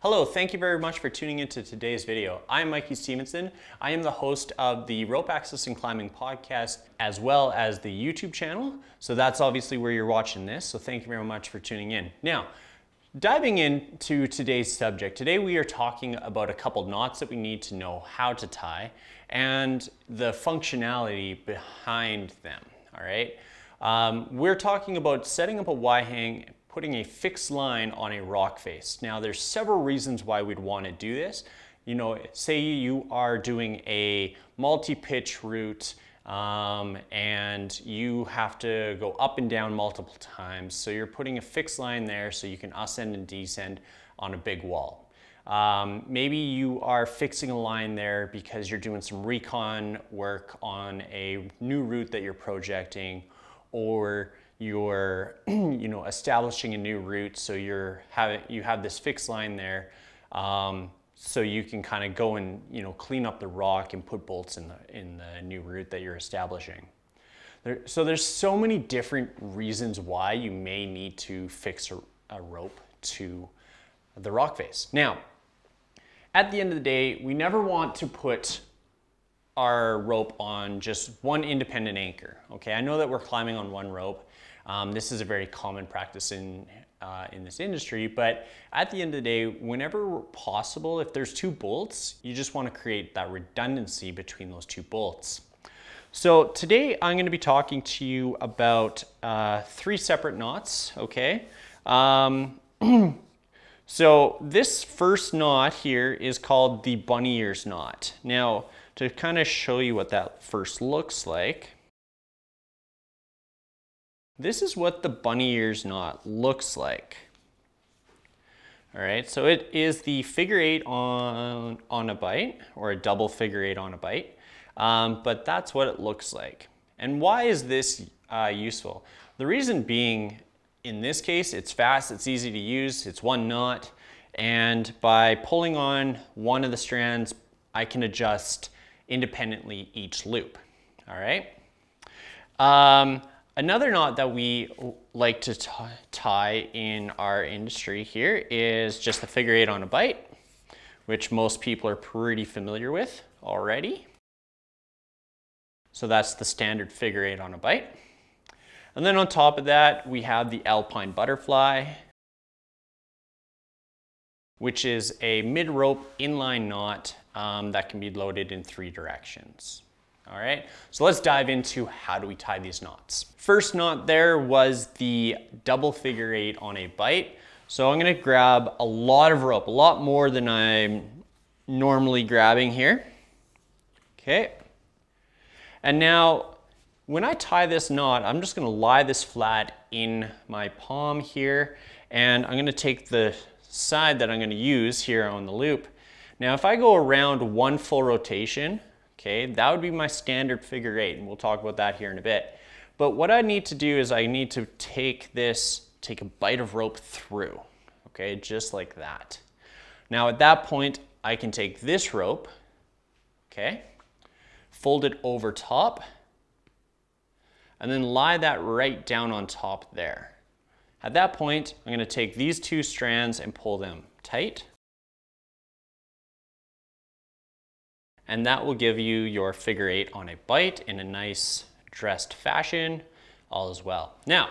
Hello, thank you very much for tuning into today's video. I'm Mikey Stevenson. I am the host of the Rope Access and Climbing podcast, as well as the YouTube channel. So that's obviously where you're watching this. So thank you very much for tuning in. Now, diving into today's subject, today we are talking about a couple knots that we need to know how to tie and the functionality behind them, all right? We're talking about setting up a Y-hang, putting a fixed line on a rock face. Now there's several reasons why we'd want to do this. You know, say you are doing a multi-pitch route and you have to go up and down multiple times. So you're putting a fixed line there so you can ascend and descend on a big wall. Maybe you are fixing a line there because you're doing some recon work on a new route that you're projecting, or you're establishing a new route, so you have this fixed line there, so you can kind of go and clean up the rock and put bolts in the new route that you're establishing. So there's so many different reasons why you may need to fix a rope to the rock face. Now, at the end of the day, we never want to put our rope on just one independent anchor. Okay, I know that we're climbing on one rope. This is a very common practice in this industry, but at the end of the day, whenever possible, if there's two bolts, you just want to create that redundancy between those two bolts. So today I'm going to be talking to you about 3 separate knots, okay? So this first knot here is called the bunny ears knot. Now, to kind of show you what that first looks like, this is what the bunny ears knot looks like. All right, so it is the figure 8 on a bite, or a double figure 8 on a bite, but that's what it looks like. And why is this useful? The reason being, in this case, it's fast, it's easy to use, it's one knot, and by pulling on one of the strands, I can adjust independently each loop, all right? Another knot that we like to tie in our industry here is just the figure 8 on a bite, which most people are pretty familiar with already. So that's the standard figure 8 on a bite. And then on top of that, we have the Alpine Butterfly, which is a mid-rope inline knot that can be loaded in 3 directions. All right, so let's dive into how do we tie these knots. First knot there was the double figure 8 on a bite. So I'm gonna grab a lot of rope, a lot more than I'm normally grabbing here. Okay, and now when I tie this knot, I'm just gonna lie this flat in my palm here, and I'm gonna take the side that I'm gonna use here on the loop. Now if I go around one full rotation, okay, that would be my standard figure 8, and we'll talk about that here in a bit. But what I need to do is I need to take a bite of rope through, okay, just like that. Now at that point, I can take this rope, okay, fold it over top, and then lie that right down on top there. At that point, I'm gonna take these 2 strands and pull them tight. And that will give you your figure 8 on a bite in a nice dressed fashion, all as well. Now,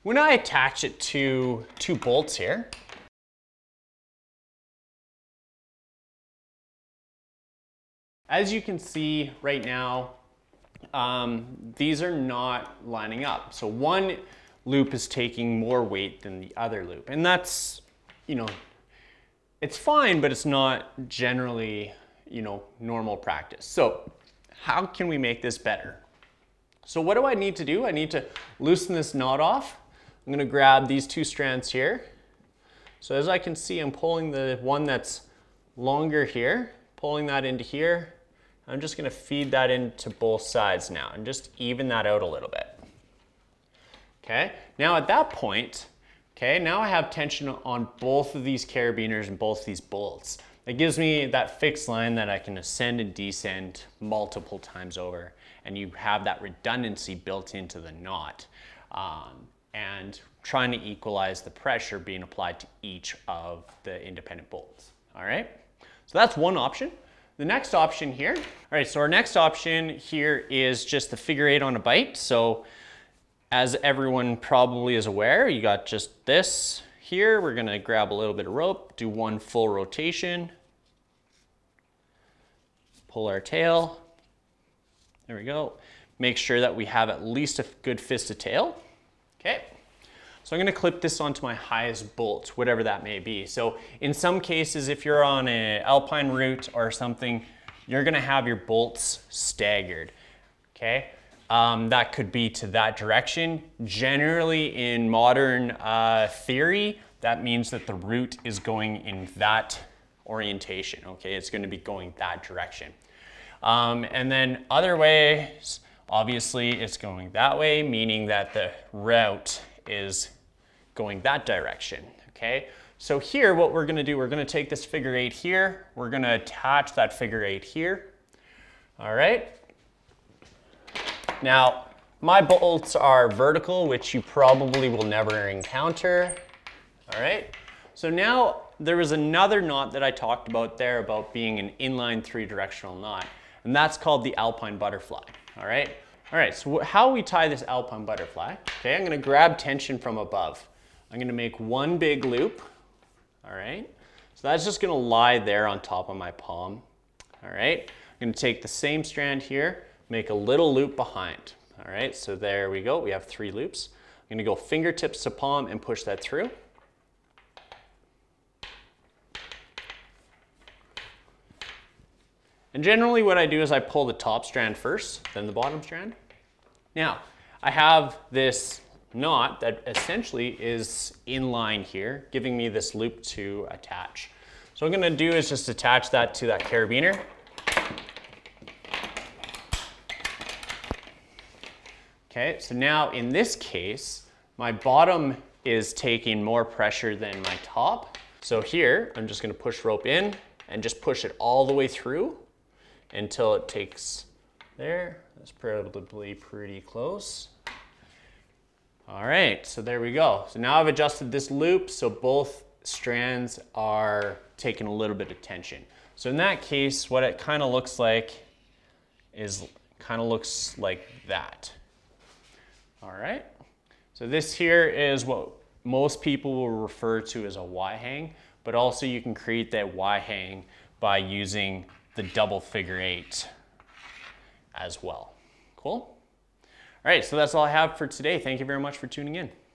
when I attach it to 2 bolts here, as you can see right now, these are not lining up. So one loop is taking more weight than the other loop. And that's, it's fine, but it's not generally normal practice. So how can we make this better? So what do I need to do? I need to loosen this knot off. I'm gonna grab these 2 strands here. So as I can see, I'm pulling the one that's longer here, pulling that into here. I'm just gonna feed that into both sides now and just even that out a little bit. Okay, now at that point, okay, now I have tension on both of these carabiners and both of these bolts. It gives me that fixed line that I can ascend and descend multiple times over, and you have that redundancy built into the knot. And trying to equalize the pressure being applied to each of the independent bolts. All right, so that's one option. The next option here, all right, so our next option here is just the figure 8 on a bite. So as everyone probably is aware, you got just this here. We're gonna grab a little bit of rope, do one full rotation, pull our tail. There we go. Make sure that we have at least a good fist of tail. Okay. So I'm gonna clip this onto my highest bolt, whatever that may be. So in some cases, if you're on an alpine route or something, you're gonna have your bolts staggered, okay? That could be to that direction. Generally in modern theory, that means that the route is going in that orientation, okay? It's gonna be going that direction. And then other ways, obviously it's going that way, meaning that the route is going that direction, okay? So here, what we're gonna do, we're gonna take this figure 8 here, we're gonna attach that figure 8 here, all right? Now, my bolts are vertical, which you probably will never encounter, all right? So now, there was another knot that I talked about there about being an inline 3-directional knot, and that's called the Alpine Butterfly, all right? All right, so how we tie this Alpine Butterfly, okay, I'm gonna grab tension from above. I'm gonna make one big loop, all right? So that's just gonna lie there on top of my palm, all right? I'm gonna take the same strand here, make a little loop behind, all right? So there we go, we have 3 loops. I'm gonna go fingertips to palm and push that through. And generally what I do is I pull the top strand first, then the bottom strand. Now, I have this knot that essentially is in line here, giving me this loop to attach. So what I'm gonna do is just attach that to that carabiner. Okay, so now in this case, my bottom is taking more pressure than my top. So here, I'm just gonna push rope in and just push it all the way through until it takes there. That's probably pretty close. All right, so there we go. So now I've adjusted this loop so both strands are taking a little bit of tension. So in that case, what it kind of looks like is looks like that. All right, so this here is what most people will refer to as a Y-hang, but also you can create that Y-hang by using the double figure 8 as well. Cool? All right, so that's all I have for today. Thank you very much for tuning in.